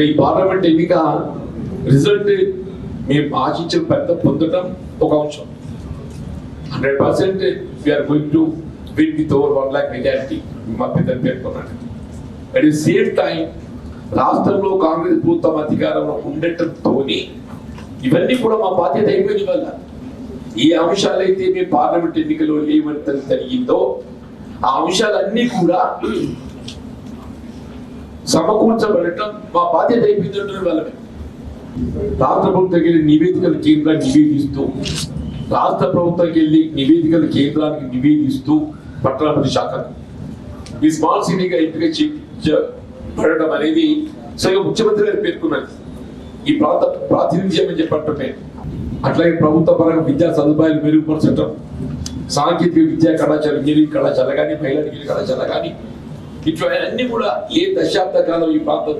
ఈ పార్లమెంట్ ఎన్నిక రిజల్ట్ మేము ఆశించిన పెద్ద పొందడం ఒక అంశం. 100% we're going to win with over 1 lakh majority మా పెద్దలు పేర్కొన్నాడు. అట్ ది సేమ్ టైం రాష్ట్రంలో కాంగ్రెస్ ప్రభుత్వం అధికారంలో ఉండటంతో ఇవన్నీ కూడా మా బాధ్యత అయిపోయింది. వల్ల ఏ అంశాలైతే మేము పార్లమెంట్ ఎన్నికలో లేవని జరిగిందో ఆ అంశాలన్నీ కూడా సమకూర్చబడటం మా బాధ్యత అయిపోయింది. వాళ్ళమే రాష్ట్ర ప్రభుత్వంకి వెళ్ళి నివేదికలు కేంద్రానికి నివేదిస్తూ, రాష్ట్ర ప్రభుత్వంకి వెళ్ళి నివేదికలు కేంద్రానికి నివేదిస్తూ పట్టణాభివృద్ధి శాఖకు ఈ స్మార్ట్ సిటీగా ఎంపిక అనేది స్వయం ముఖ్యమంత్రి గారు పేర్కొన్నది. ఈ ప్రాంత ప్రాతినిధ్యం అని చెప్పటమే. అట్లాగే ప్రభుత్వ పరంగా విద్యా సదుపాయాలు మెరుగుపరచడం, సాంకేతిక విద్యా కళాశాల, ఇంజనీరింగ్ కళాశాల కానీ, మహిళా డిగ్రీ కళాశాల కానీ, ఇట్లా అన్ని కూడా ఏ దశాబ్ద కాలం ఈ ప్రాంతం